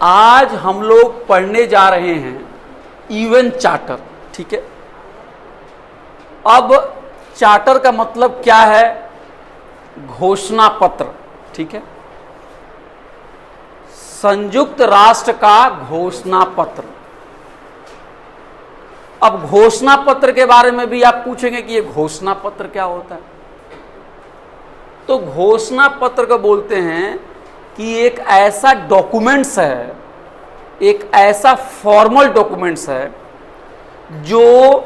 आज हम लोग पढ़ने जा रहे हैं यूएन चार्टर। ठीक है, अब चार्टर का मतलब क्या है? घोषणा पत्र। ठीक है, संयुक्त राष्ट्र का घोषणा पत्र। अब घोषणा पत्र के बारे में भी आप पूछेंगे कि ये घोषणा पत्र क्या होता है। तो घोषणा पत्र को बोलते हैं कि एक ऐसा डॉक्यूमेंट्स है, एक ऐसा फॉर्मल डॉक्यूमेंट्स है जो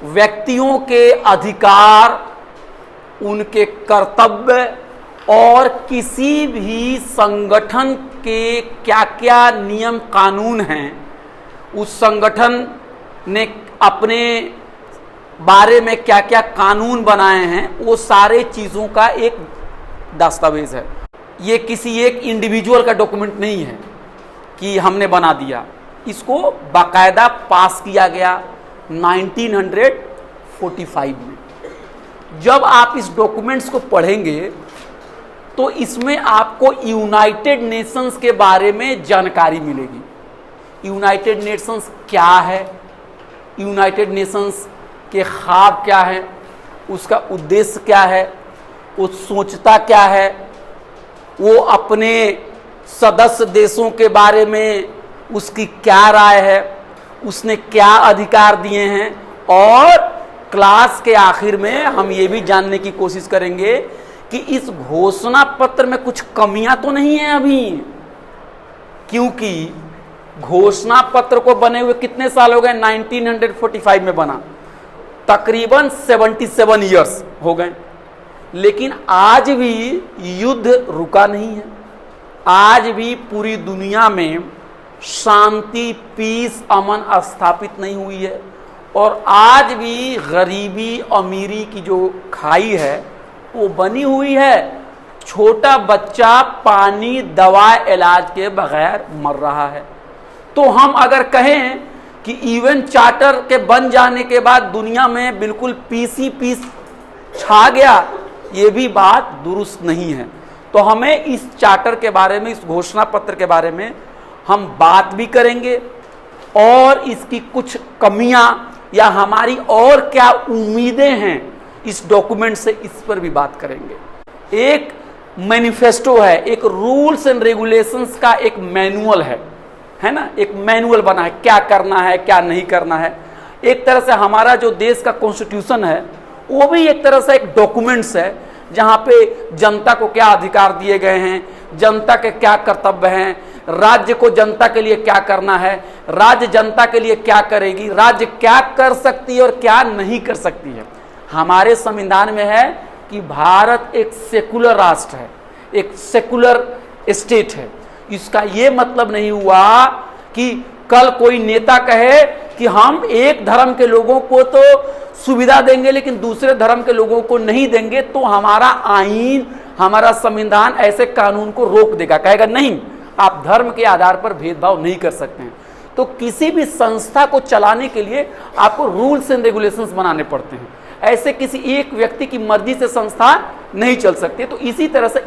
व्यक्तियों के अधिकार, उनके कर्तव्य और किसी भी संगठन के क्या क्या नियम कानून हैं, उस संगठन ने अपने बारे में क्या क्या कानून बनाए हैं, वो सारे चीज़ों का एक दस्तावेज है। ये किसी एक इंडिविजुअल का डॉक्यूमेंट नहीं है कि हमने बना दिया, इसको बाकायदा पास किया गया 1945 में। जब आप इस डॉक्यूमेंट्स को पढ़ेंगे तो इसमें आपको यूनाइटेड नेशंस के बारे में जानकारी मिलेगी। यूनाइटेड नेशंस क्या है, यूनाइटेड नेशंस के ख्वाब क्या है, उसका उद्देश्य क्या है, वो सोचता क्या है, वो अपने सदस्य देशों के बारे में उसकी क्या राय है, उसने क्या अधिकार दिए हैं। और क्लास के आखिर में हम ये भी जानने की कोशिश करेंगे कि इस घोषणा पत्र में कुछ कमियां तो नहीं है अभी, क्योंकि घोषणा पत्र को बने हुए कितने साल हो गए? 1945 में बना, तकरीबन 77 ईयर्स हो गए। लेकिन आज भी युद्ध रुका नहीं है, आज भी पूरी दुनिया में शांति, पीस, अमन स्थापित नहीं हुई है। और आज भी गरीबी अमीरी की जो खाई है वो बनी हुई है। छोटा बच्चा पानी, दवा, इलाज के बगैर मर रहा है। तो हम अगर कहें कि यूएन चार्टर के बन जाने के बाद दुनिया में बिल्कुल पीस ही पीस छा गया, ये भी बात दुरुस्त नहीं है। तो हमें इस चार्टर के बारे में, इस घोषणा पत्र के बारे में हम बात भी करेंगे और इसकी कुछ कमियां या हमारी और क्या उम्मीदें हैं इस डॉक्यूमेंट से, इस पर भी बात करेंगे। एक मैनिफेस्टो है, एक रूल्स एंड रेगुलेशंस का एक मैनुअल है ना, एक मैनुअल बना है, क्या करना है क्या नहीं करना है। एक तरह से हमारा जो देश का कॉन्स्टिट्यूशन है वो भी एक तरह से एक डॉक्यूमेंट्स है, जहाँ पे जनता को क्या अधिकार दिए गए हैं, जनता के क्या कर्तव्य हैं, राज्य को जनता के लिए क्या करना है, राज्य जनता के लिए क्या करेगी, राज्य क्या कर सकती है और क्या नहीं कर सकती है। हमारे संविधान में है कि भारत एक सेकुलर राष्ट्र है, एक सेकुलर स्टेट है। इसका ये मतलब नहीं हुआ कि कल कोई नेता कहे कि हम एक धर्म के लोगों को तो सुविधा देंगे लेकिन दूसरे धर्म के लोगों को नहीं देंगे, तो हमारा आईन, हमारा संविधान ऐसे कानून को रोक देगा, कहेगा नहीं, आप धर्म के आधार पर भेदभाव नहीं कर सकते हैं। तो किसी भी संस्था को चलाने के लिए आपको रूल्स एंड रेगुलेशंस बनाने पड़ते हैं। ऐसे किसी एक व्यक्ति की मर्जी से संस्था नहीं चल सकती। तो इसी तरह से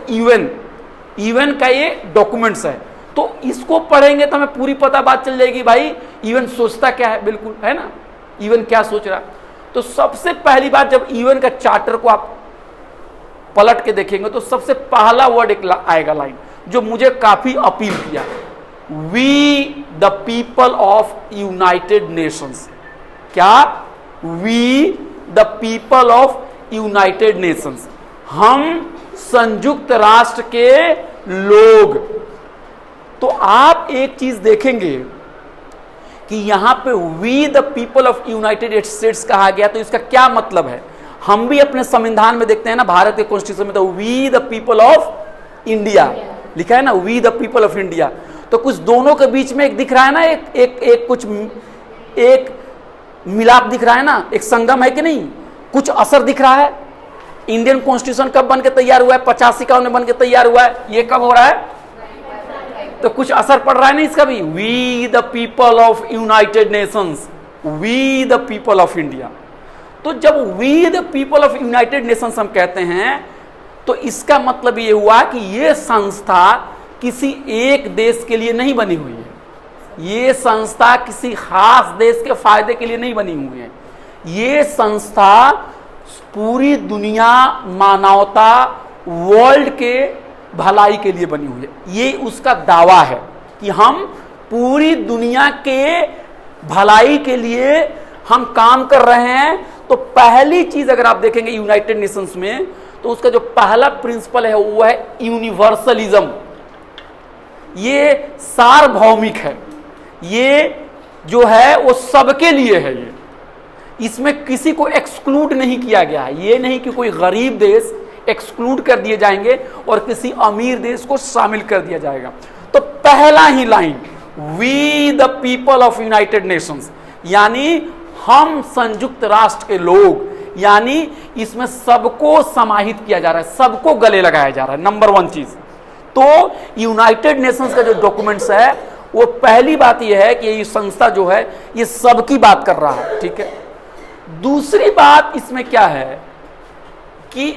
यूएन का ये डॉक्यूमेंट्स है, तो इसको पढ़ेंगे तो हमें पूरी पता बात चल जाएगी भाई यूएन सोचता क्या है, बिल्कुल है ना, यूएन क्या सोच रहा है। तो सबसे पहली बात, जब यूएन का चार्टर को आप पलट के देखेंगे तो सबसे पहला वर्ड एक आएगा, लाइन जो मुझे काफी अपील किया, we the people of United nations. क्या? We the people of United Nations, हम संयुक्त राष्ट्र के लोग। तो आप एक चीज देखेंगे कि यहां पे we the people of United States कहा गया, तो इसका क्या मतलब है? हम भी अपने संविधान में देखते हैं ना, भारत के कॉन्स्टिट्यूशन में तो we the people of India लिखा है ना, we the people of India. तो कुछ दोनों के बीच में एक दिख रहा है ना, एक मिलाप दिख रहा है ना, एक संगम है कि नहीं, कुछ असर दिख रहा है। इंडियन कॉन्स्टिट्यूशन कब बन के तैयार हुआ है? 85-51 में बन के तैयार हुआ है। ये कब हो रहा है? तो कुछ असर पड़ रहा है ना इसका भी। We the people of United Nations, we the people of India. तो जब we the people of United Nations हम कहते हैं तो इसका मतलब ये हुआ कि ये संस्था किसी एक देश के लिए नहीं बनी हुई है। ये संस्था किसी खास देश के फायदे के लिए नहीं बनी हुई है। ये संस्था पूरी दुनिया, मानवता, वर्ल्ड के भलाई के लिए बनी हुई है। ये उसका दावा है कि हम पूरी दुनिया के भलाई के लिए हम काम कर रहे हैं। तो पहली चीज अगर आप देखेंगे यूनाइटेड नेशंस में, तो उसका जो पहला प्रिंसिपल है वो है यूनिवर्सलिज्म। ये सार्वभौमिक है, ये जो है वो सबके लिए है। ये इसमें किसी को एक्सक्लूड नहीं किया गया है। ये नहीं कि कोई गरीब देश एक्सक्लूड कर दिए जाएंगे और किसी अमीर देश को शामिल कर दिया जाएगा। तो पहला ही line, we the people of United nations, यानी हम संयुक्त राष्ट्र के लोग, यानी इसमें सबको समाहित किया जा रहा है, सबको गले लगाया जा रहा है। नंबर 1 चीज तो यूनाइटेड नेशंस का जो डॉक्यूमेंट्स है, वो पहली बात यह है कि ये संस्था जो है ये सबकी बात कर रहा है। ठीक है। दूसरी बात इसमें क्या है कि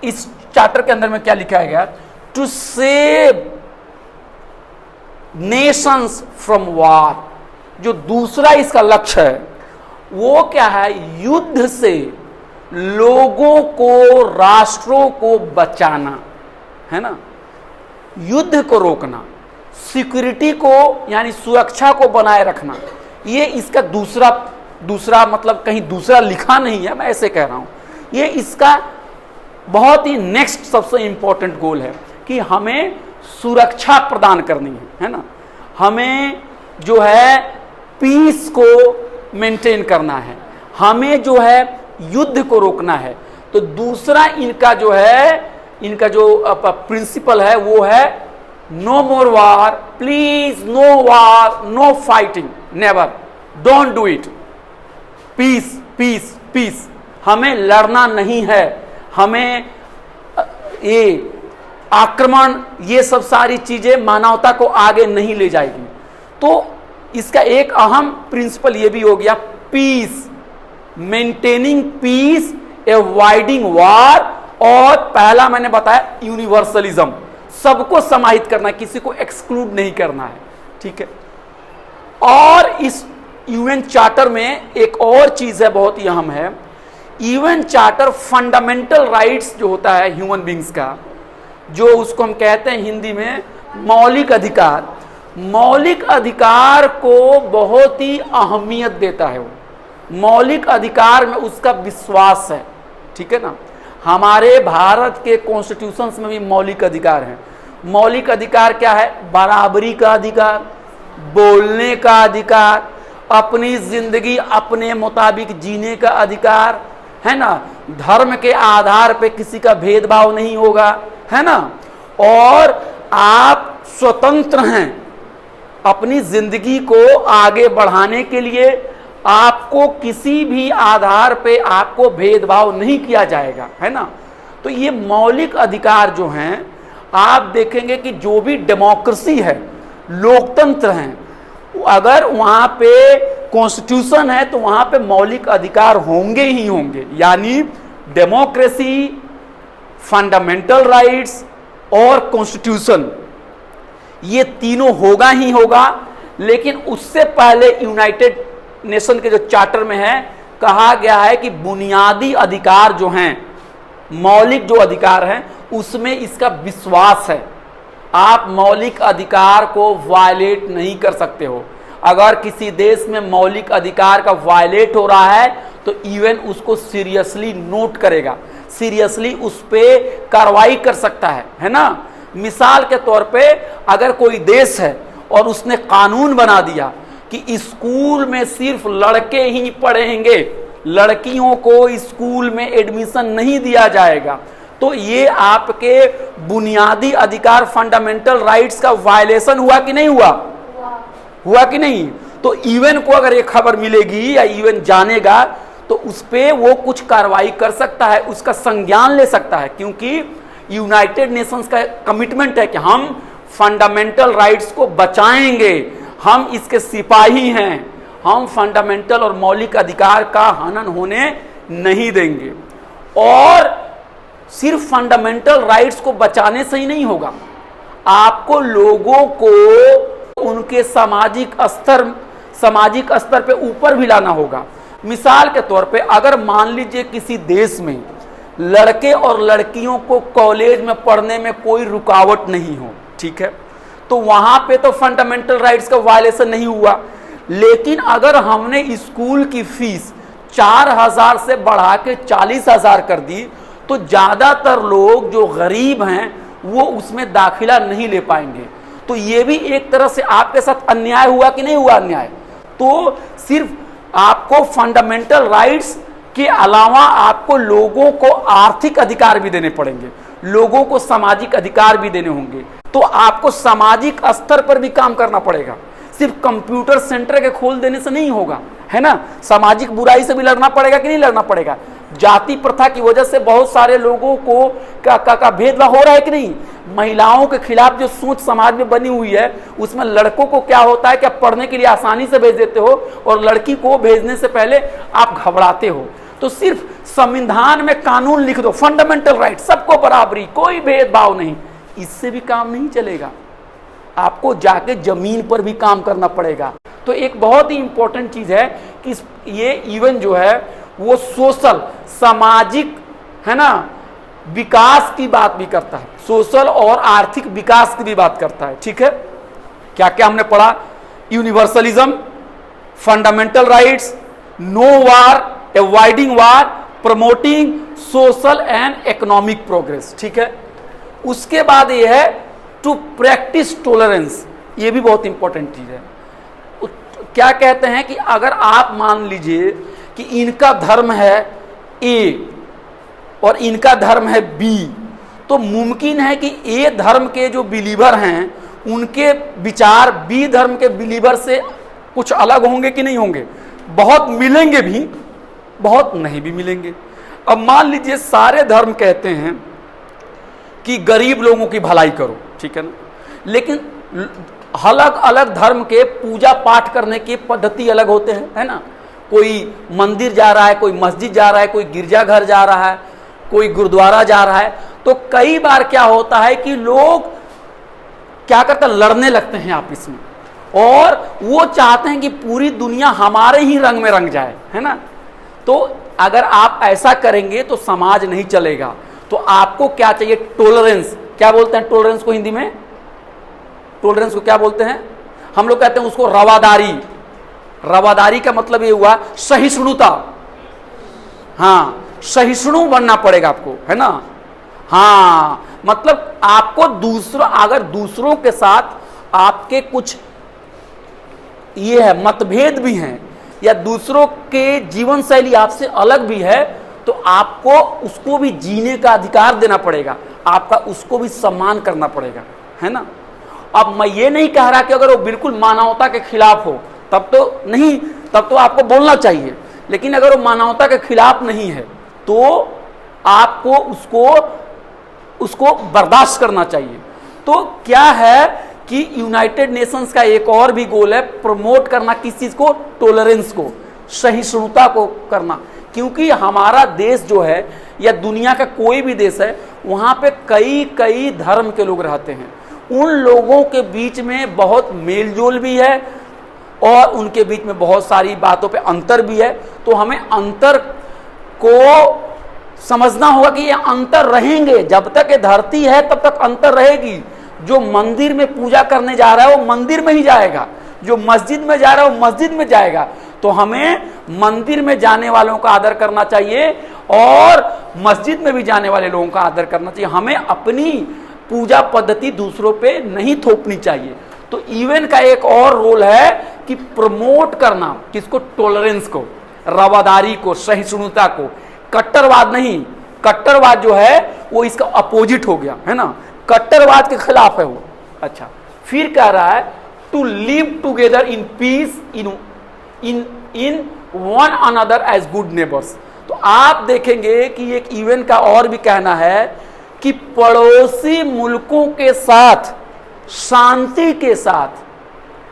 इस चार्टर के अंदर में क्या लिखा गया, टू सेव नेशंस फ्रॉम वार। जो दूसरा इसका लक्ष्य है वो क्या है, युद्ध से लोगों को, राष्ट्रों को बचाना, है ना, युद्ध को रोकना, सिक्योरिटी को यानी सुरक्षा को बनाए रखना। ये इसका दूसरा मतलब कहीं दूसरा लिखा नहीं है, मैं ऐसे कह रहा हूं। ये इसका बहुत ही नेक्स्ट सबसे इंपॉर्टेंट गोल है कि हमें सुरक्षा प्रदान करनी है ना, हमें जो है पीस को मेंटेन करना है, हमें जो है युद्ध को रोकना है। तो दूसरा इनका जो है, इनका जो प्रिंसिपल है वो है no more war, please, no war, no fighting, never, don't do it, peace peace peace. हमें लड़ना नहीं है, हमें ये आक्रमण, ये सब सारी चीजें मानवता को आगे नहीं ले जाएगी। तो इसका एक अहम प्रिंसिपल ये भी हो गया, पीस, मेंटेनिंग पीस, एवॉइडिंग वार, और पहला मैंने बताया यूनिवर्सलिज्म, सबको समाहित करना, किसी को एक्सक्लूड नहीं करना है। ठीक है। और इस यूएन चार्टर में एक और चीज है बहुत ही अहम है, यूएन चार्टर फंडामेंटल राइट्स जो होता है ह्यूमन बींग्स का, जो उसको हम कहते हैं हिंदी में मौलिक अधिकार, मौलिक अधिकार को बहुत ही अहमियत देता है। वो मौलिक अधिकार में उसका विश्वास है। ठीक है ना। हमारे भारत के कॉन्स्टिट्यूशंस में भी मौलिक अधिकार हैं। मौलिक अधिकार क्या है, बराबरी का अधिकार, बोलने का अधिकार, अपनी जिंदगी अपने मुताबिक जीने का अधिकार, है ना, धर्म के आधार पे किसी का भेदभाव नहीं होगा, है ना, और आप स्वतंत्र हैं अपनी जिंदगी को आगे बढ़ाने के लिए, आपको किसी भी आधार पे आपको भेदभाव नहीं किया जाएगा, है ना। तो ये मौलिक अधिकार जो हैं, आप देखेंगे कि जो भी डेमोक्रेसी है, लोकतंत्र हैं, अगर वहां पे कॉन्स्टिट्यूशन है तो वहां पे मौलिक अधिकार होंगे ही होंगे। यानी डेमोक्रेसी, फंडामेंटल राइट्स और कॉन्स्टिट्यूशन, ये तीनों होगा ही होगा। लेकिन उससे पहले यूनाइटेड नेशन के जो चार्टर में है, कहा गया है कि बुनियादी अधिकार जो हैं, मौलिक जो अधिकार हैं, उसमें इसका विश्वास है। आप मौलिक अधिकार को वायलेट नहीं कर सकते हो। अगर किसी देश में मौलिक अधिकार का वायलेट हो रहा है तो यूएन उसको सीरियसली नोट करेगा, सीरियसली उस पर कार्रवाई कर सकता है ना। मिसाल के तौर पे अगर कोई देश है और उसने कानून बना दिया कि स्कूल में सिर्फ लड़के ही पढ़ेंगे, लड़कियों को स्कूल में एडमिशन नहीं दिया जाएगा, तो ये आपके बुनियादी अधिकार, फंडामेंटल राइट्स का वायलेशन हुआ कि नहीं हुआ? हुआ कि नहीं? तो यूएन को अगर ये खबर मिलेगी या यूएन जानेगा तो उस पे वो कुछ कार्रवाई कर सकता है, उसका संज्ञान ले सकता है, क्योंकि यूनाइटेड नेशंस का कमिटमेंट है कि हम फंडामेंटल राइट्स को बचाएंगे, हम इसके सिपाही हैं, हम फंडामेंटल और मौलिक अधिकार का हनन होने नहीं देंगे। और सिर्फ फंडामेंटल राइट्स को बचाने से ही नहीं होगा, आपको लोगों को उनके सामाजिक स्तर पे ऊपर भी लाना होगा। मिसाल के तौर पे अगर मान लीजिए किसी देश में लड़के और लड़कियों को कॉलेज में पढ़ने में कोई रुकावट नहीं हो, ठीक है, तो वहां पे तो फंडामेंटल राइट्स का वायलेशन नहीं हुआ। लेकिन अगर हमने स्कूल की फीस 4,000 से बढ़ा के 40,000 कर दी तो ज्यादातर लोग जो गरीब हैं वो उसमें दाखिला नहीं ले पाएंगे। तो ये भी एक तरह से आपके साथ अन्याय हुआ कि नहीं हुआ अन्याय। तो सिर्फ आपको फंडामेंटल राइट्स के अलावा आपको लोगों को आर्थिक अधिकार भी देने पड़ेंगे, लोगों को सामाजिक अधिकार भी देने होंगे। तो आपको सामाजिक स्तर पर भी काम करना पड़ेगा, सिर्फ कंप्यूटर सेंटर के खोल देने से नहीं होगा, है ना। सामाजिक बुराई से भी लड़ना पड़ेगा कि नहीं लड़ना पड़ेगा। जाति प्रथा की वजह से बहुत सारे लोगों को का भेदभाव हो रहा है कि नहीं। महिलाओं के खिलाफ जो सोच समाज में बनी हुई है उसमें लड़कों को क्या होता है कि आप पढ़ने के लिए आसानी से भेज देते हो और लड़की को भेजने से पहले आप घबराते हो। तो सिर्फ संविधान में कानून लिख दो, फंडामेंटल राइट, सबको बराबरी, कोई भेदभाव नहीं, इससे भी काम नहीं चलेगा। आपको जाके जमीन पर भी काम करना पड़ेगा। तो एक बहुत ही इंपॉर्टेंट चीज है कि ये इवन जो है वो सोशल, सामाजिक, है ना, विकास की बात भी करता है, सोशल और आर्थिक विकास की भी बात करता है, ठीक है। क्या क्या हमने पढ़ा, universalism, fundamental rights, no war, avoiding war, promoting social and economic progress, ठीक है। उसके बाद ये है टू प्रैक्टिस टॉलरेंस, ये भी बहुत इंपॉर्टेंट चीज है। क्या कहते हैं कि अगर आप मान लीजिए कि इनका धर्म है ए और इनका धर्म है बी, तो मुमकिन है कि ए धर्म के जो बिलीवर हैं उनके विचार बी धर्म के बिलीवर से कुछ अलग होंगे कि नहीं होंगे। बहुत मिलेंगे भी, बहुत नहीं भी मिलेंगे। अब मान लीजिए सारे धर्म कहते हैं कि गरीब लोगों की भलाई करो, ठीक है ना, लेकिन अलग अलग धर्म के पूजा पाठ करने की पद्धति अलग होते हैं, है ना। कोई मंदिर जा रहा है, कोई मस्जिद जा रहा है, कोई गिरजाघर जा रहा है, कोई गुरुद्वारा जा रहा है। तो कई बार क्या होता है कि लोग क्या करते हैं, लड़ने लगते हैं आपस में, और वो चाहते हैं कि पूरी दुनिया हमारे ही रंग में रंग जाए, है ना। तो अगर आप ऐसा करेंगे तो समाज नहीं चलेगा। तो आपको क्या चाहिए, टॉलरेंस। क्या बोलते हैं टॉलरेंस को हिंदी में, टॉलरेंस को क्या बोलते हैं, हम लोग कहते हैं उसको रवादारी। रवादारी का मतलब ये हुआ सहिष्णुता। हाँ, सहिष्णु बनना पड़ेगा आपको, है ना। हाँ, मतलब आपको अगर दूसरों के साथ आपके कुछ ये है मतभेद भी हैं या दूसरों के जीवन शैली आपसे अलग भी है, तो आपको उसको भी जीने का अधिकार देना पड़ेगा, आपका उसको भी सम्मान करना पड़ेगा, है ना। अब मैं ये नहीं कह रहा कि अगर वो बिल्कुल मानवता के खिलाफ हो तब तो नहीं, तब तो आपको बोलना चाहिए। लेकिन अगर वो मानवता के खिलाफ नहीं है तो आपको उसको बर्दाश्त करना चाहिए। तो क्या है कि यूनाइटेड नेशंस का एक और भी गोल है, प्रमोट करना किस चीज को, टॉलरेंस को, सहिष्णुता को करना। क्योंकि हमारा देश जो है या दुनिया का कोई भी देश है, वहां पे कई कई धर्म के लोग रहते हैं। उन लोगों के बीच में बहुत मेलजोल भी है और उनके बीच में बहुत सारी बातों पे अंतर भी है। तो हमें अंतर को समझना होगा कि ये अंतर रहेंगे, जब तक ये धरती है तब तक अंतर रहेगी। जो मंदिर में पूजा करने जा रहा है वो मंदिर में ही जाएगा, जो मस्जिद में जा रहा है वो मस्जिद में जाएगा। तो हमें मंदिर में जाने वालों का आदर करना चाहिए और मस्जिद में भी जाने वाले लोगों का आदर करना चाहिए। हमें अपनी पूजा पद्धति दूसरों पे नहीं थोपनी चाहिए। तो इवन का एक और रोल है कि प्रमोट करना किसको, टॉलरेंस को, रवादारी को, सहिष्णुता को। कट्टरवाद नहीं, कट्टरवाद जो है वो इसका अपोजिट हो गया, है ना, कट्टरवाद के खिलाफ है वो। अच्छा, फिर कह रहा है to live together in peace in one another as good neighbours. तो आप देखेंगे कि एक इवेंट का और भी कहना है कि पड़ोसी मुल्कों के साथ शांति के साथ,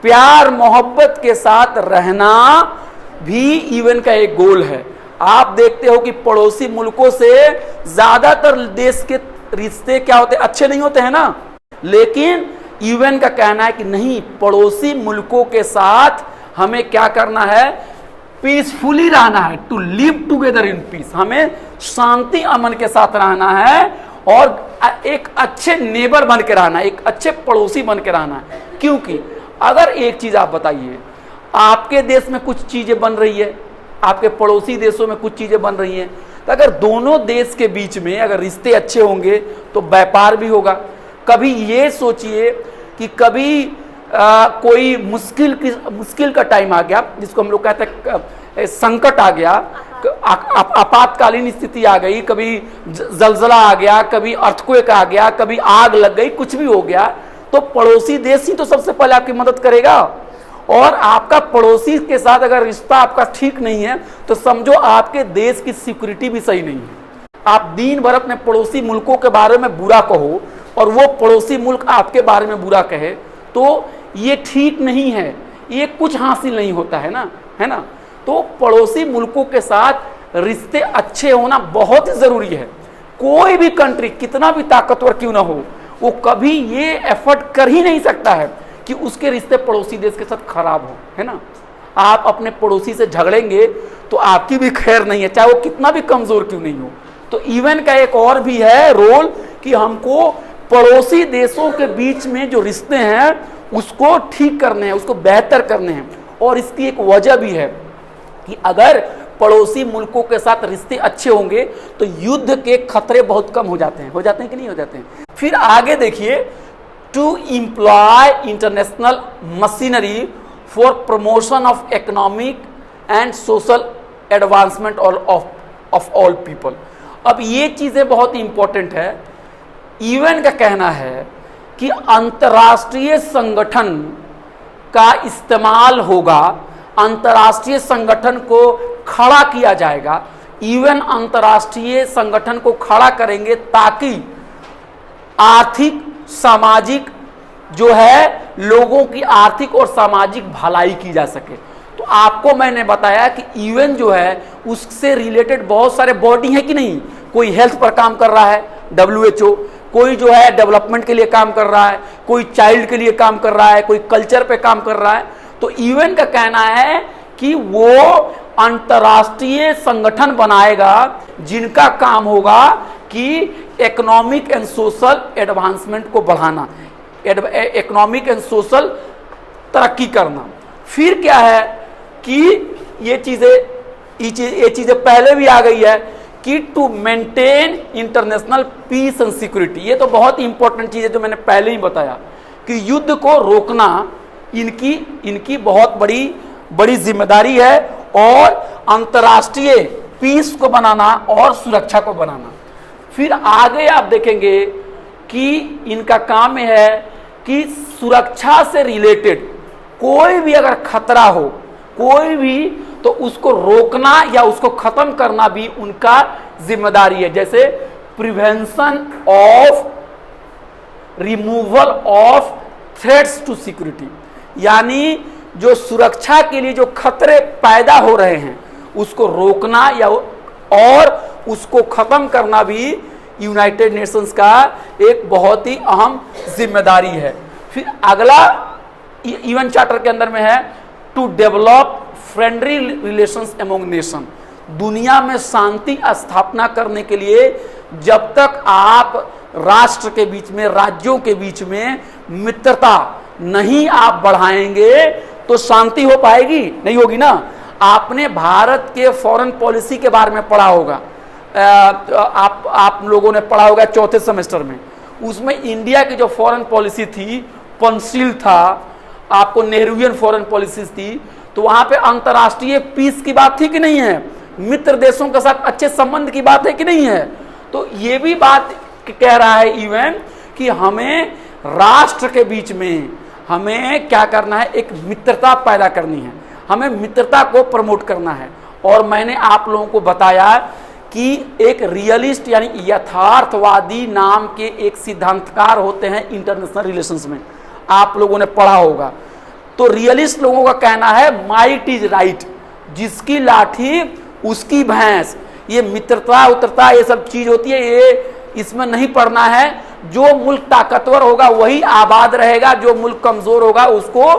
प्यार मोहब्बत के साथ रहना भी इवेंट का एक गोल है। आप देखते हो कि पड़ोसी मुल्कों से ज्यादातर देश के रिश्ते क्या होते, अच्छे नहीं होते हैं ना। लेकिन यूएन का कहना है कि नहीं, पड़ोसी मुल्कों के साथ हमें क्या करना है, पीसफुली रहना है, to live together in peace, हमें शांति अमन के साथ रहना है और एक अच्छे नेबर बन के रहना है, एक अच्छे पड़ोसी बन के रहना है। क्योंकि अगर एक चीज आप बताइए, आपके देश में कुछ चीजें बन रही है, आपके पड़ोसी देशों में कुछ चीजें बन रही हैं, तो अगर दोनों देश के बीच में अगर रिश्ते अच्छे होंगे तो व्यापार भी होगा। कभी ये सोचिए कि कभी कोई मुश्किल का टाइम आ गया, जिसको हम लोग कहते हैं संकट आ गया, आपातकालीन स्थिति आ गई, कभी जलजला आ गया, कभी अर्थक्वेक आ गया, कभी आग लग गई, कुछ भी हो गया, तो पड़ोसी देश ही तो सबसे पहले आपकी मदद करेगा। और आपका पड़ोसी के साथ अगर रिश्ता आपका ठीक नहीं है तो समझो आपके देश की सिक्योरिटी भी सही नहीं है। आप दिन भर अपने पड़ोसी मुल्कों के बारे में बुरा कहो और वो पड़ोसी मुल्क आपके बारे में बुरा कहे, तो ये ठीक नहीं है, ये कुछ हासिल नहीं होता है ना, है ना। तो पड़ोसी मुल्कों के साथ रिश्ते अच्छे होना बहुत ही जरूरी है। कोई भी कंट्री कितना भी ताकतवर क्यों ना हो, वो कभी ये एफर्ट कर ही नहीं सकता है कि उसके रिश्ते पड़ोसी देश के साथ खराब हो, है ना। आप अपने पड़ोसी से झगड़ेंगे तो आपकी भी खैर नहीं है, चाहे वो कितना भी कमजोर क्यों नहीं हो। तो यूएन का एक और भी है रोल कि हमको पड़ोसी देशों के बीच में जो रिश्ते हैं उसको ठीक करने हैं, उसको बेहतर करने हैं। और इसकी एक वजह भी है कि अगर पड़ोसी मुल्कों के साथ रिश्ते अच्छे होंगे तो युद्ध के खतरे बहुत कम हो जाते हैं कि नहीं हो जाते हैं। फिर आगे देखिए, to employ international machinery for promotion of economic and social advancement of all people। अब ये चीजें बहुत इंपॉर्टेंट है। यूएन का कहना है कि अंतर्राष्ट्रीय संगठन का इस्तेमाल होगा, अंतर्राष्ट्रीय संगठन को खड़ा किया जाएगा। यूएन अंतर्राष्ट्रीय संगठन को खड़ा करेंगे ताकि आर्थिक सामाजिक जो है लोगों की आर्थिक और सामाजिक भलाई की जा सके। तो आपको मैंने बताया कि यूएन जो है उससे रिलेटेड बहुत सारे बॉडी हैं कि नहीं। कोई हेल्थ पर काम कर रहा है WHO, कोई जो है डेवलपमेंट के लिए काम कर रहा है, कोई चाइल्ड के लिए काम कर रहा है, कोई कल्चर पे काम कर रहा है। तो यूएन का कहना है कि वो अंतर्राष्ट्रीय संगठन बनाएगा जिनका काम होगा कि इकोनॉमिक एंड सोशल एडवांसमेंट को बढ़ाना, इकोनॉमिक एंड सोशल तरक्की करना। फिर क्या है कि ये चीजें पहले भी आ गई है कि to maintain international peace and security. ये तो बहुत इंपॉर्टेंट चीज है जो मैंने पहले ही बताया कि युद्ध को रोकना इनकी बहुत बड़ी जिम्मेदारी है और अंतर्राष्ट्रीय पीस को बनाना और सुरक्षा को बनाना। फिर आगे आप देखेंगे कि इनका काम है कि सुरक्षा से रिलेटेड कोई भी अगर खतरा हो, कोई भी, तो उसको रोकना या उसको खत्म करना भी उनका जिम्मेदारी है। जैसे prevention of removal of threats to security, यानी जो सुरक्षा के लिए जो खतरे पैदा हो रहे हैं उसको रोकना या और उसको खत्म करना भी यूनाइटेड नेशंस का एक बहुत ही अहम जिम्मेदारी है। फिर अगला यूएन चार्टर के अंदर में है to develop friendly relations among nation. दुनिया में शांति स्थापना करने के लिए जब तक आप राष्ट्र के बीच में, राज्यों के बीच में मित्रता नहीं आप बढ़ाएंगे तो शांति हो पाएगी? नहीं होगी ना। आपने भारत के फॉरेन पॉलिसी के बारे में पढ़ा होगा, आप लोगों ने पढ़ा होगा चौथे सेमेस्टर में। उसमें इंडिया की जो फॉरेन पॉलिसी थी, पंचशील था, आपको नेहरूवियन फॉरेन पॉलिसी थी, तो वहां पे अंतर्राष्ट्रीय पीस की बात थी कि नहीं है, मित्र देशों के साथ अच्छे संबंध की बात है कि नहीं है। तो ये भी बात कह रहा है यूएन कि हमें राष्ट्र के बीच में हमें क्या करना है, एक मित्रता पैदा करनी है, हमें मित्रता को प्रमोट करना है। और मैंने आप लोगों को बताया कि एक रियलिस्ट यानी यथार्थवादी नाम के एक सिद्धांतकार होते हैं इंटरनेशनल रिलेशंस में, आप लोगों ने पढ़ा होगा। तो रियलिस्ट लोगों का कहना है माइट इज राइट, जिसकी लाठी उसकी भैंस। ये मित्रता उत्रता ये सब चीज होती है, ये इसमें नहीं पढ़ना है। जो मुल्क ताकतवर होगा वही आबाद रहेगा, जो मुल्क कमजोर होगा उसको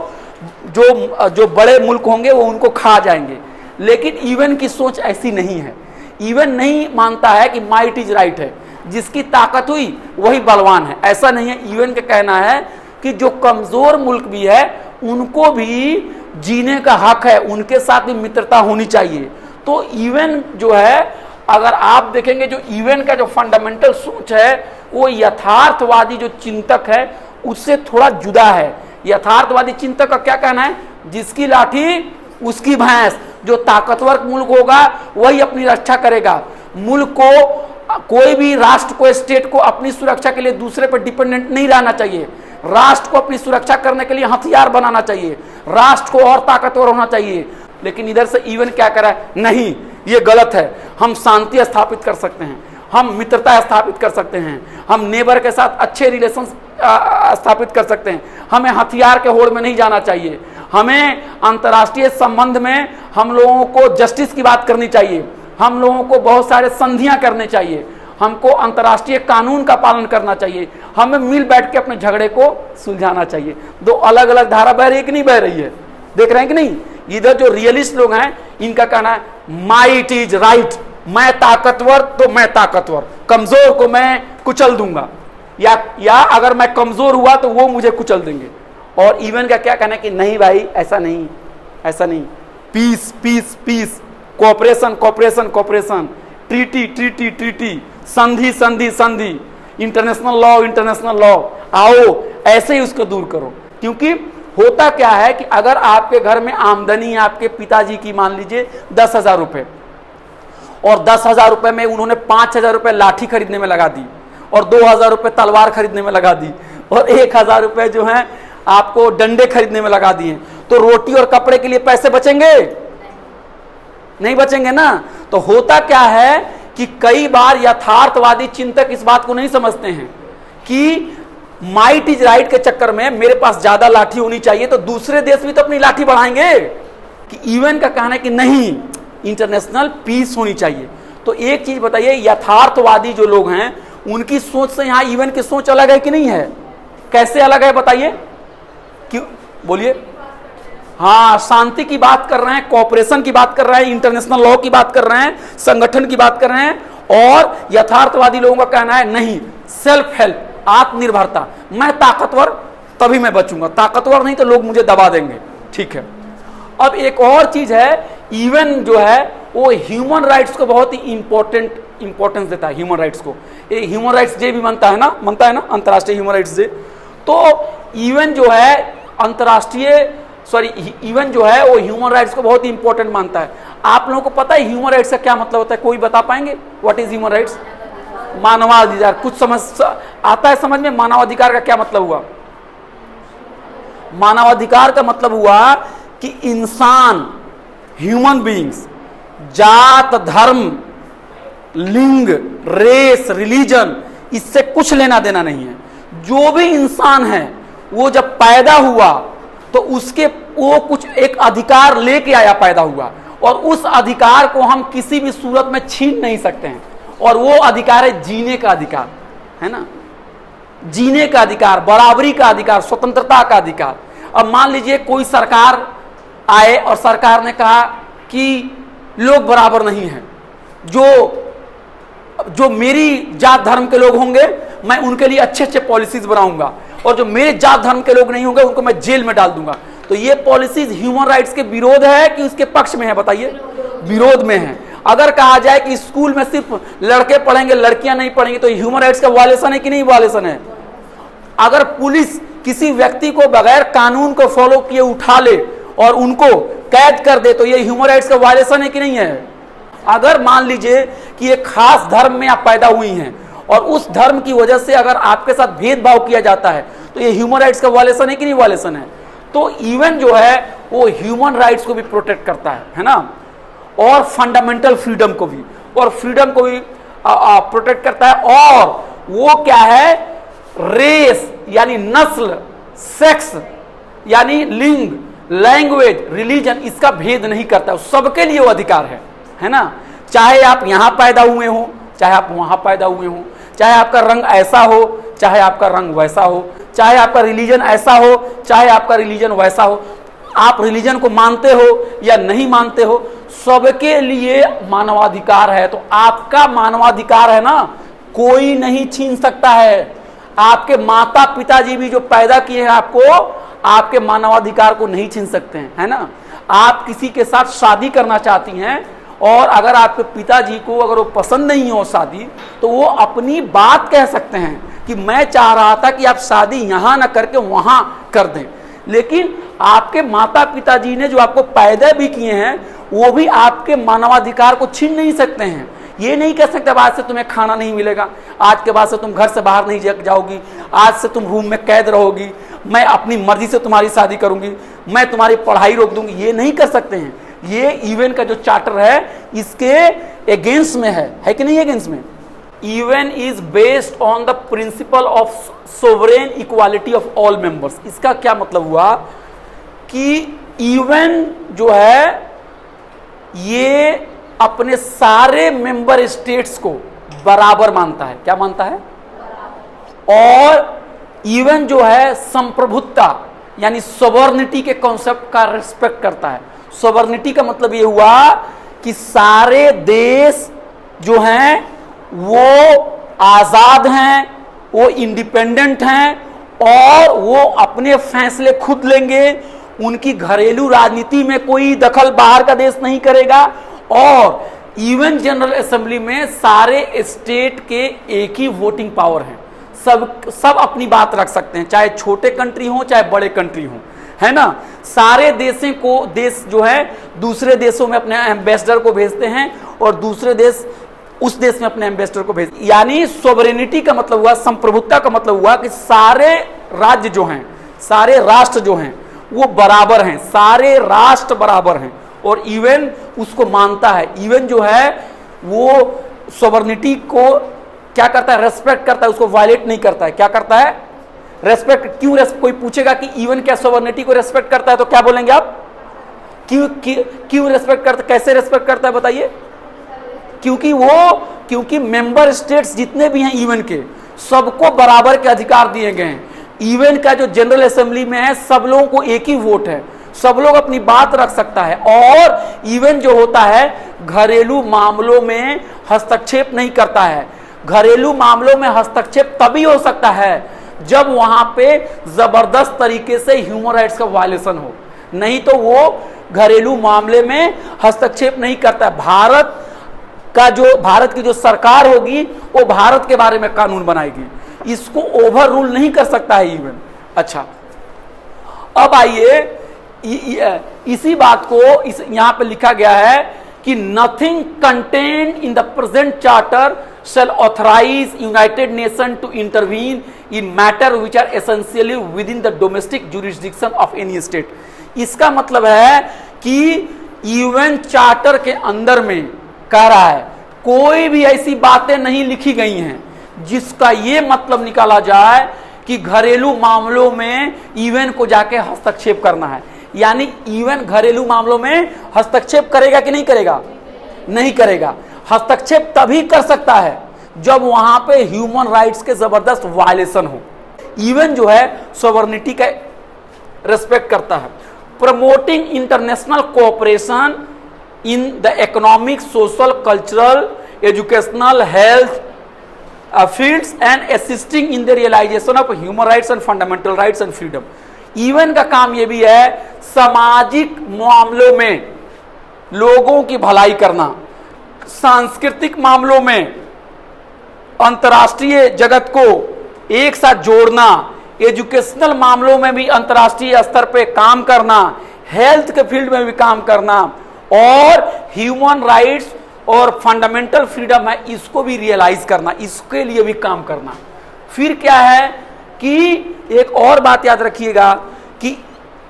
जो बड़े मुल्क होंगे वो उनको खा जाएंगे। लेकिन ईवन की सोच ऐसी नहीं है। ईवन नहीं मानता है कि माइट इज राइट है, जिसकी ताकत हुई वही बलवान है, ऐसा नहीं है। ईवन का कहना है कि जो कमजोर मुल्क भी है उनको भी जीने का हक है, उनके साथ भी मित्रता होनी चाहिए। तो ईवन जो है, अगर आप देखेंगे जो ईवन का जो फंडामेंटल सोच है वो यथार्थवादी जो चिंतक है उससे थोड़ा जुदा है। यथार्थवादी चिंतक का क्या कहना है, जिसकी लाठी उसकी भैंस, जो ताकतवर मुल्क होगा वही अपनी रक्षा करेगा। मुल्क को, कोई भी राष्ट्र को, स्टेट को अपनी सुरक्षा के लिए दूसरे पर डिपेंडेंट नहीं रहना चाहिए। राष्ट्र को अपनी सुरक्षा करने के लिए हथियार बनाना चाहिए, राष्ट्र को और ताकतवर होना चाहिए। लेकिन इधर से ईवन क्या करा है, नहीं ये गलत है, हम शांति स्थापित कर सकते हैं, हम मित्रता स्थापित कर सकते हैं, हम नेबर के साथ अच्छे रिलेशन स्थापित कर सकते हैं, हमें हथियार के होड़ में नहीं जाना चाहिए, हमें अंतर्राष्ट्रीय संबंध में हम लोगों को जस्टिस की बात करनी चाहिए, हम लोगों को बहुत सारे संधियां करने चाहिए, हमको अंतर्राष्ट्रीय कानून का पालन करना चाहिए, हमें मिल बैठ के अपने झगड़े को सुलझाना चाहिए। दो अलग अलग धारा बह रही है कि नहीं बह रही है, देख रहे हैं कि नहीं। इधर जो रियलिस्ट लोग हैं इनका कहना है माइट इज राइट, मैं ताकतवर तो मैं ताकतवर, कमजोर को मैं कुचल दूंगा, या अगर मैं कमजोर हुआ तो वो मुझे कुचल देंगे। और ईवन का क्या कहना है कि नहीं भाई, ऐसा नहीं, ऐसा नहीं, peace peace peace, cooperation cooperation cooperation, treaty treaty treaty, संधि संधि संधि, इंटरनेशनल लॉ इंटरनेशनल लॉ, आओ ऐसे ही उसको दूर करो। क्योंकि होता क्या है कि अगर आपके घर में आमदनी आपके पिताजी की मान लीजिए 10,000 रुपए, और 10,000 रुपए में उन्होंने 5,000 रुपए लाठी खरीदने में लगा दी, और 2,000 रुपए तलवार खरीदने में लगा दी, और 1,000 रुपए जो है आपको डंडे खरीदने में लगा दिए, तो रोटी और कपड़े के लिए पैसे बचेंगे? नहीं बचेंगे ना। तो होता क्या है कि कई बार यथार्थवादी चिंतक इस बात को नहीं समझते हैं कि माइट इज राइट के चक्कर में मेरे पास ज्यादा लाठी होनी चाहिए तो दूसरे देश भी तो अपनी लाठी बढ़ाएंगे। कि ईवन का कहना है कि नहीं, इंटरनेशनल पीस होनी चाहिए। तो एक चीज बताइए, यथार्थवादी जो लोग हैं उनकी सोच से यहां ईवन की सोच अलग है कि नहीं है? कैसे अलग है बताइए, क्यों बोलिए। हाँ, शांति की बात कर रहे हैं, कोऑपरेशन की बात कर रहे हैं, इंटरनेशनल लॉ की बात कर रहे हैं, संगठन की बात कर रहे हैं। और यथार्थवादी लोगों का कहना है नहीं, सेल्फ हेल्प, आत्मनिर्भरता, मैं ताकतवर तभी मैं बचूंगा, ताकतवर नहीं तो लोग मुझे दबा देंगे। ठीक है। अब एक और चीज है, ईवन जो है वो ह्यूमन राइट्स को बहुत ही इंपॉर्टेंस देता है। ह्यूमन राइट्स को, ये ह्यूमन राइट्स डे भी मनता है ना अंतर्राष्ट्रीय ह्यूमन राइट्स डे। तो ईवन जो है ईवन जो है वो ह्यूमन राइट्स को बहुत ही इंपॉर्टेंट मानता है। आप लोगों को पता है ह्यूमन राइट्स का क्या मतलब होता है? कोई बता पाएंगे व्हाट इज ह्यूमन राइट्स? मानवाधिकार। कुछ समझ आता है समझ में? मानवाधिकार का क्या मतलब हुआ? मानवाधिकार का मतलब हुआ कि इंसान, ह्यूमन बीइंग्स, जात, धर्म, लिंग, रेस, रिलीजन, इससे कुछ लेना देना नहीं है। जो भी इंसान है वो जब पैदा हुआ तो वो कुछ एक अधिकार लेके आया, पैदा हुआ, और उस अधिकार को हम किसी भी सूरत में छीन नहीं सकते हैं। और वो अधिकार है जीने का अधिकार, है ना, जीने का अधिकार, बराबरी का अधिकार, स्वतंत्रता का अधिकार। अब मान लीजिए कोई सरकार आए और सरकार ने कहा कि लोग बराबर नहीं हैं, जो मेरी जात धर्म के लोग होंगे मैं उनके लिए अच्छे अच्छे पॉलिसीज बनाऊंगा, और जो मेरे जात धर्म के लोग नहीं होंगे उनको मैं जेल में डाल दूंगा। तो ये पॉलिसीज ह्यूमन राइट्स के विरोध है कि उसके पक्ष में है? बताइए, विरोध में है। अगर कहा जाए कि स्कूल में सिर्फ लड़के पढ़ेंगे लीड़कियां नहीं पढ़ेंगी तो ह्यूमन राइट्स का वायलेशन है कि नहीं वायलेशन है? अगर पुलिस किसी व्यक्ति को बगैर कानून को फॉलो किए उठा ले और उनको कैद कर दे तो ये ह्यूमन राइट्स का वायलेशन है कि नहीं है? अगर मान लीजिए कि एक खास धर्म में आप पैदा हुई हैं और उस धर्म की वजह से अगर आपके साथ भेदभाव किया जाता है तो ये ह्यूमन राइट्स का वायलेशन है कि नहीं वायलेशन है? तो इवन जो है वो ह्यूमन राइट्स को भी प्रोटेक्ट करता है ना, और फंडामेंटल फ्रीडम को भी, और फ्रीडम को भी प्रोटेक्ट करता है। और वो क्या है, रेस यानी नस्ल, सेक्स यानी लिंग, लैंग्वेज, रिलीजन, इसका भेद नहीं करता, सबके लिए वो अधिकार है ना। चाहे आप यहां पैदा हुए हो, चाहे आप वहां पैदा हुए हो, चाहे आपका रंग ऐसा हो, चाहे आपका रंग वैसा हो, चाहे आपका रिलीजन ऐसा हो, चाहे आपका रिलीजन वैसा हो, आप रिलीजन को मानते हो या नहीं मानते हो, सबके लिए मानवाधिकार है। तो आपका मानवाधिकार है ना, कोई नहीं छीन सकता है। आपके माता पिताजी भी जो पैदा किए हैं आपको, आपके मानवाधिकार को नहीं छीन सकते हैं, है ना। आप किसी के साथ शादी करना चाहती हैं और अगर आपके पिताजी को अगर वो पसंद नहीं हो शादी, तो वो अपनी बात कह सकते हैं कि मैं चाह रहा था कि आप शादी यहां ना करके वहां कर दें। लेकिन आपके माता पिताजी ने जो आपको पैदा भी किए हैं, वो भी आपके मानवाधिकार को छीन नहीं सकते हैं। ये नहीं कह सकते आज से तुम्हें खाना नहीं मिलेगा, आज के बाद से तुम घर से बाहर नहीं जाओगी, आज से तुम रूम में कैद रहोगी, मैं अपनी मर्जी से तुम्हारी शादी करूंगी, मैं तुम्हारी पढ़ाई रोक दूंगी। ये नहीं कर सकते हैं। ये यूएन का जो चार्टर है इसके अगेंस्ट में है कि नहीं अगेंस्ट में। UN is based on the principle of sovereign equality of all members. इसका क्या मतलब हुआ कि यूएन जो है ये अपने सारे मेंबर स्टेट्स को बराबर मानता है। क्या मानता है? और यूएन जो है संप्रभुता यानी सोवर्निटी के कॉन्सेप्ट का रिस्पेक्ट करता है। सोवर्निटी का मतलब ये हुआ कि सारे देश जो हैं वो आजाद हैं, वो इंडिपेंडेंट हैं और वो अपने फैसले खुद लेंगे। उनकी घरेलू राजनीति में कोई दखल बाहर का देश नहीं करेगा। और यूएन जनरल असेंबली में सारे स्टेट के एक ही वोटिंग पावर है। सब अपनी बात रख सकते हैं, चाहे छोटे कंट्री हो चाहे बड़े कंट्री हो, है ना। सारे देश जो है दूसरे देशों में अपने एम्बेसडर को भेजते हैं और दूसरे देश उस देश में अपने एम्बेसडर को भेजते हैं। यानी सोवरेनिटी का मतलब हुआ, संप्रभुता का मतलब हुआ कि सारे राज्य जो हैं, सारे राष्ट्र जो हैं वो बराबर हैं, सारे राष्ट्र बराबर हैं और यूएन उसको मानता है। यूएन जो है वो सोवरेनिटी को क्या करता है? रेस्पेक्ट करता है, उसको वायलेट नहीं करता है। क्या करता है? रेस्पेक्ट। क्यों? कोई पूछेगा कि यूएन क्या सोवरेनिटी को रेस्पेक्ट करता है तो क्या बोलेंगे आप? क्यों रेस्पेक्ट करता, कैसे रेस्पेक्ट करता है बताइए? क्योंकि मेंबर स्टेट्स जितने भी हैं यूएन के, सबको बराबर के अधिकार दिए गए हैं। यूएन का जो जनरल असेंबली में है सब लोगों को एक ही वोट है, सब लोग अपनी बात रख सकता है। और यूएन जो होता है घरेलू मामलों में हस्तक्षेप नहीं करता है। घरेलू मामलों में हस्तक्षेप तभी हो सकता है जब वहां पे जबरदस्त तरीके से ह्यूमन राइट्स का वायलेशन हो, नहीं तो वो घरेलू मामले में हस्तक्षेप नहीं करता। भारत की जो सरकार होगी वो भारत के बारे में कानून बनाएगी, इसको ओवर रूल नहीं कर सकता है यूएन। अच्छा, अब आइए इसी बात को यहां पे लिखा गया है कि nothing contained in the present charter shall authorize United Nations to intervene in matter which are essentially within the domestic jurisdiction of any state। इसका मतलब है कि यूएन चार्टर के अंदर में कह रहा है कोई भी ऐसी बातें नहीं लिखी गई हैं जिसका ये मतलब निकाला जाए कि घरेलू मामलों में यूएन को जाके हस्तक्षेप करना है। यानी यूएन घरेलू मामलों में हस्तक्षेप करेगा कि नहीं करेगा? नहीं करेगा। हस्तक्षेप तभी कर सकता है जब वहां पे ह्यूमन राइट्स के जबरदस्त वायलेशन हो। यूएन जो है सोवरेनिटी का रेस्पेक्ट करता है। Promoting international cooperation in the economic, social, cultural, educational, health fields and assisting in the realisation of human rights and fundamental rights and freedom. UN का काम यह भी है सामाजिक मामलों में लोगों की भलाई करना, सांस्कृतिक मामलों में अंतर्राष्ट्रीय जगत को एक साथ जोड़ना, एजुकेशनल मामलों में भी अंतर्राष्ट्रीय स्तर पे काम करना, हेल्थ के फील्ड में भी काम करना और ह्यूमन राइट्स और फंडामेंटल फ्रीडम है इसको भी रियलाइज करना, इसके लिए भी काम करना। फिर क्या है कि एक और बात याद रखिएगा कि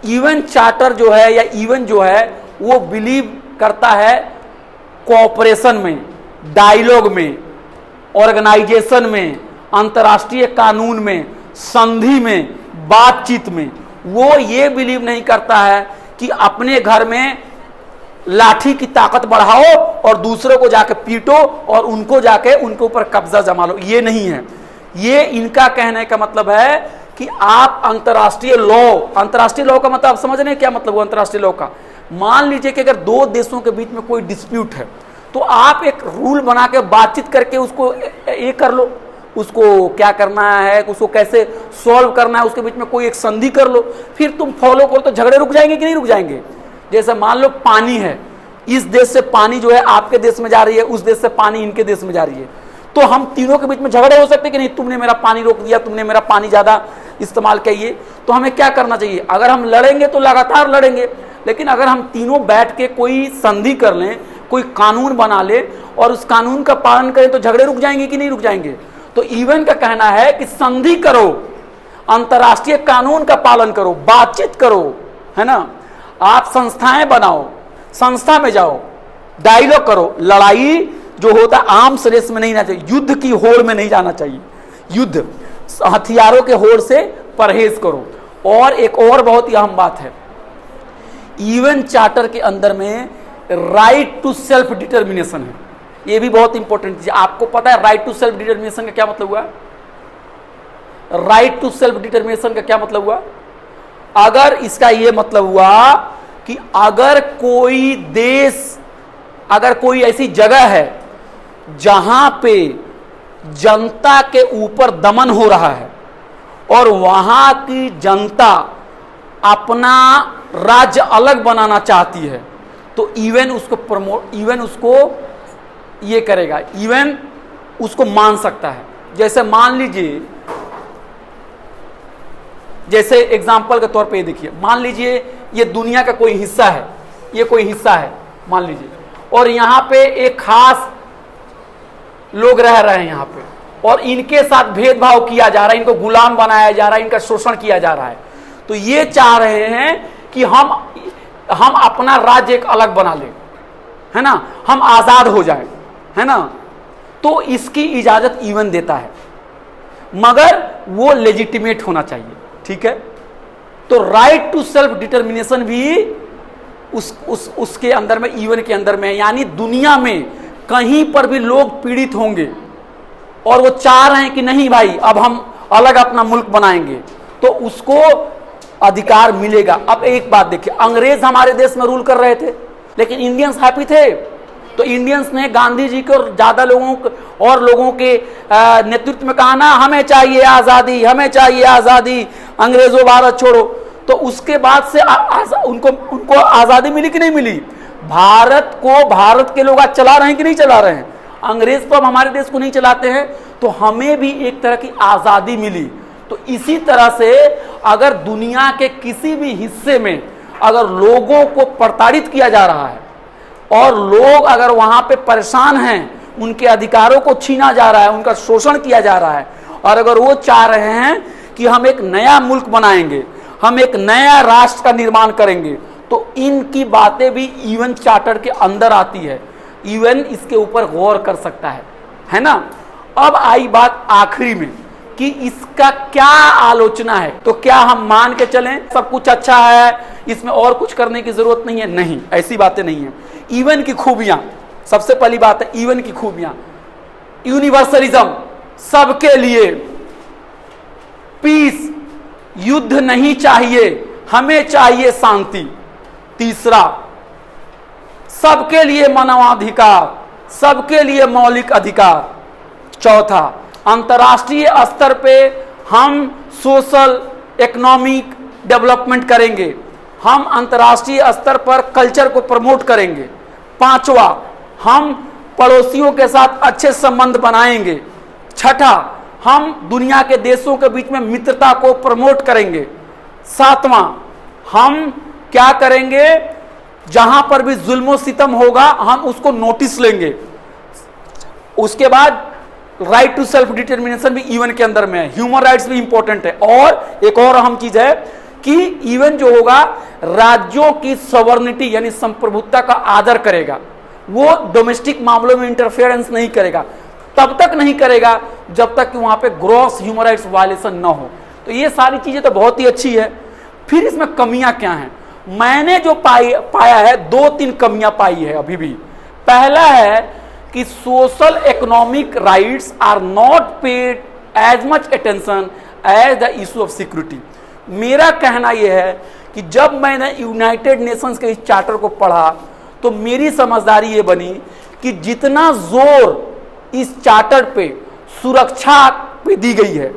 यूएन चार्टर जो है या यूएन जो है वो बिलीव करता है कोऑपरेशन में, डायलॉग में, ऑर्गेनाइजेशन में, अंतर्राष्ट्रीय कानून में, संधि में, बातचीत में। वो ये बिलीव नहीं करता है कि अपने घर में लाठी की ताकत बढ़ाओ और दूसरों को जाके पीटो और उनको जाके उनके ऊपर कब्जा जमा लो। ये नहीं है। ये इनका कहने का मतलब है कि आप अंतर्राष्ट्रीय लॉ का मतलब आप समझ रहे हैं क्या मतलब हुआ अंतर्राष्ट्रीय लॉ का। मान लीजिए कि अगर दो देशों के बीच में कोई डिस्प्यूट है तो आप एक रूल बना के बातचीत करके उसको ये कर लो, उसको क्या करना है, उसको कैसे सॉल्व करना है, उसके बीच में कोई एक संधि कर लो, फिर तुम फॉलो करो तो झगड़े रुक जाएंगे कि नहीं रुक जाएंगे। जैसे मान लो पानी है, इस देश से पानी जो है आपके देश में जा रही है, उस देश से पानी इनके देश में जा रही है, तो हम तीनों के बीच में झगड़े हो सकते कि नहीं, तुमने मेरा पानी रोक दिया, तुमने मेरा पानी ज्यादा इस्तेमाल किया। तो हमें क्या करना चाहिए, अगर हम लड़ेंगे तो लगातार लड़ेंगे, लेकिन अगर हम तीनों बैठ के कोई संधि कर लें, कोई कानून बना ले और उस कानून का पालन करें तो झगड़े रुक जाएंगे कि नहीं रुक जाएंगे। तो इवन का कहना है कि संधि करो, अंतर्राष्ट्रीय कानून का पालन करो, बातचीत करो, है ना, आप संस्थाएं बनाओ, संस्था में जाओ, डायलॉग करो। लड़ाई जो होता है आर्म्स रेस में नहीं जाना चाहिए, युद्ध की होड़ में नहीं जाना चाहिए, युद्ध हथियारों के होड़ से परहेज करो। और एक और बहुत ही अहम बात है, यूएन चार्टर के अंदर में राइट टू सेल्फ डिटर्मिनेशन है, ये भी बहुत इंपॉर्टेंट चीज। आपको पता है राइट टू सेल्फ डिटर्मिनेशन का क्या मतलब हुआ? राइट टू सेल्फ डिटर्मिनेशन का क्या मतलब हुआ? अगर इसका यह मतलब हुआ कि अगर कोई देश, अगर कोई ऐसी जगह है जहां पे जनता के ऊपर दमन हो रहा है और वहां की जनता अपना राज्य अलग बनाना चाहती है, तो यूएन उसको प्रमोट, यूएन उसको ये करेगा, यूएन उसको मान सकता है। जैसे मान लीजिए, जैसे एग्जाम्पल के तौर पे ये देखिए, मान लीजिए ये दुनिया का कोई हिस्सा है, ये कोई हिस्सा है मान लीजिए, और यहां पे एक खास लोग रह रहे हैं यहां पे, और इनके साथ भेदभाव किया जा रहा है, इनको गुलाम बनाया जा रहा है, इनका शोषण किया जा रहा है। तो ये चाह रहे हैं कि हम अपना राज्य एक अलग बना लें, है ना, हम आजाद हो जाए, है ना। तो इसकी इजाजत यूएन देता है, मगर वो लेजिटिमेट होना चाहिए, ठीक है। तो राइट टू सेल्फ डिटर्मिनेशन भी उसके अंदर में, यूएन के अंदर में, यानी दुनिया में कहीं पर भी लोग पीड़ित होंगे और वो चाह रहे हैं कि नहीं भाई अब हम अलग अपना मुल्क बनाएंगे, तो उसको अधिकार मिलेगा। अब एक बात देखिए, अंग्रेज हमारे देश में रूल कर रहे थे लेकिन इंडियंस हैप्पी थे, तो इंडियंस ने गांधी जी के और ज्यादा लोगों के नेतृत्व में कहा ना, हमें चाहिए आजादी, हमें चाहिए आजादी, अंग्रेजों भारत छोड़ो। तो उसके बाद से उनको आजादी मिली कि नहीं मिली? भारत को भारत के लोग आज चला रहे हैं कि नहीं चला रहे हैं? अंग्रेज तो अब हमारे देश को नहीं चलाते हैं, तो हमें भी एक तरह की आजादी मिली। तो इसी तरह से अगर दुनिया के किसी भी हिस्से में अगर लोगों को प्रताड़ित किया जा रहा है और लोग अगर वहां पे परेशान हैं, उनके अधिकारों को छीना जा रहा है, उनका शोषण किया जा रहा है, और अगर वो चाह रहे हैं कि हम एक नया मुल्क बनाएंगे, हम एक नया राष्ट्र का निर्माण करेंगे, तो इनकी बातें भी यूएन चार्टर के अंदर आती है। यूएन इसके ऊपर गौर कर सकता है ना। अब आई बात आखिरी में कि इसका क्या आलोचना है। तो क्या हम मान के चलें सब कुछ अच्छा है, इसमें और कुछ करने की जरूरत नहीं है? नहीं, ऐसी बातें नहीं है। यूएन की खूबियां, सबसे पहली बात है यूएन की खूबियां, यूनिवर्सलिज्म, सबके लिए, पीस, युद्ध नहीं चाहिए, हमें चाहिए शांति। तीसरा, सबके लिए मानवाधिकार, सबके लिए मौलिक अधिकार। चौथा, अंतर्राष्ट्रीय स्तर पे हम सोशल इकोनॉमिक डेवलपमेंट करेंगे, हम अंतर्राष्ट्रीय स्तर पर कल्चर को प्रमोट करेंगे। पांचवा, हम पड़ोसियों के साथ अच्छे संबंध बनाएंगे। छठा, हम दुनिया के देशों के बीच में मित्रता को प्रमोट करेंगे। सातवां, हम क्या करेंगे, जहां पर भी जुल्म सितम होगा हम उसको नोटिस लेंगे। उसके बाद राइट टू सेल्फ डिटर्मिनेशन भी यूएन के अंदर में है, ह्यूमन राइट्स भी इंपॉर्टेंट है। और एक और अहम चीज है कि यूएन जो होगा राज्यों की सॉवरेनिटी यानी संप्रभुता का आदर करेगा, वो डोमेस्टिक मामलों में इंटरफेरेंस नहीं करेगा। तब तक नहीं करेगा जब तक कि वहां पे ग्रॉस ह्यूमन राइट्स वायलेशन न हो। तो ये सारी चीजें तो बहुत ही अच्छी है। फिर इसमें कमियां क्या हैं? मैंने जो पाया है, 2-3 कमियां पाई है अभी भी। पहला है कि social economic rights are not paid as much attention as the issue of security. मेरा कहना यह है कि जब मैंने यूनाइटेड नेशंस के इस चार्टर को पढ़ा तो मेरी समझदारी ये बनी कि जितना जोर इस चार्टर पे सुरक्षा पे दी गई है,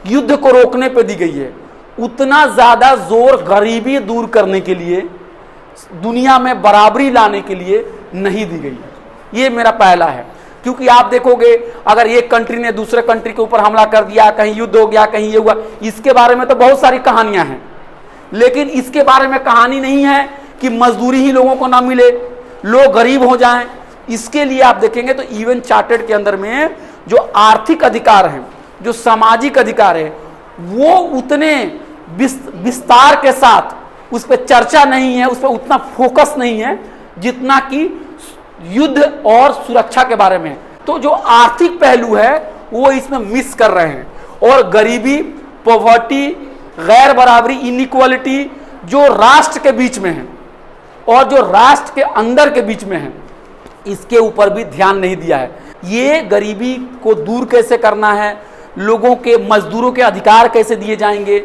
युद्ध को रोकने पे दी गई है, उतना ज्यादा जोर गरीबी दूर करने के लिए, दुनिया में बराबरी लाने के लिए नहीं दी गई है। ये मेरा पहला है। क्योंकि आप देखोगे अगर एक कंट्री ने दूसरे कंट्री के ऊपर हमला कर दिया, कहीं युद्ध हो गया, कहीं ये हुआ, इसके बारे में तो बहुत सारी कहानियां हैं, लेकिन इसके बारे में कहानी नहीं है कि मजदूरी ही लोगों को ना मिले, लोग गरीब हो जाएं। इसके लिए आप देखेंगे तो यूएन चार्टर के अंदर में जो आर्थिक अधिकार हैं, जो सामाजिक अधिकार है, वो उतने विस्तार के साथ उस पर चर्चा नहीं है, उस पर उतना फोकस नहीं है जितना कि युद्ध और सुरक्षा के बारे में। तो जो आर्थिक पहलू है वो इसमें मिस कर रहे हैं। और गरीबी, पॉवर्टी, गैर बराबरी, इनइक्वालिटी जो राष्ट्र के बीच में है और जो राष्ट्र के अंदर के बीच में है, इसके ऊपर भी ध्यान नहीं दिया है। ये गरीबी को दूर कैसे करना है, लोगों के, मजदूरों के अधिकार कैसे दिए जाएंगे,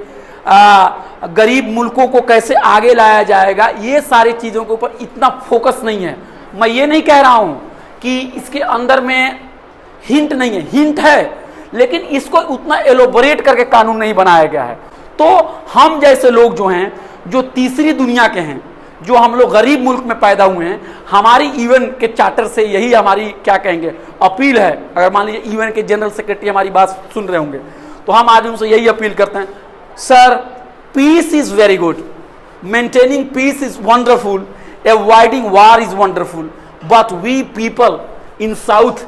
गरीब मुल्कों को कैसे आगे लाया जाएगा, ये सारी चीज़ों के ऊपर इतना फोकस नहीं है। मैं ये नहीं कह रहा हूं कि इसके अंदर में हिंट नहीं है, हिंट है, लेकिन इसको उतना एलोबोरेट करके कानून नहीं बनाया गया है। तो हम जैसे लोग जो हैं, जो तीसरी दुनिया के हैं, जो हम लोग गरीब मुल्क में पैदा हुए हैं, हमारी यूएन के चार्टर से यही हमारी क्या कहेंगे अपील है। अगर मान लीजिए यूएन के जनरल सेक्रेटरी हमारी बात सुन रहे होंगे तो हम आज उनसे यही अपील करते हैं, sir peace is very good, maintaining peace is wonderful, avoiding war is wonderful, but we people in south,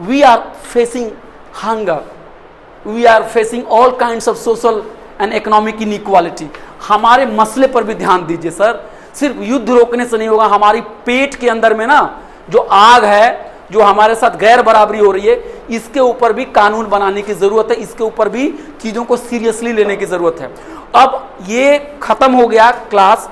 we are facing hunger, we are facing all kinds of social and economic inequality। हमारे मसले पर भी ध्यान दीजिए sir, सिर्फ युद्ध रोकने से नहीं होगा। हमारी पेट के अंदर में ना जो आग है, जो हमारे साथ गैर बराबरी हो रही है, इसके ऊपर भी कानून बनाने की जरूरत है, इसके ऊपर भी चीजों को सीरियसली लेने की जरूरत है। अब ये खत्म हो गया क्लास।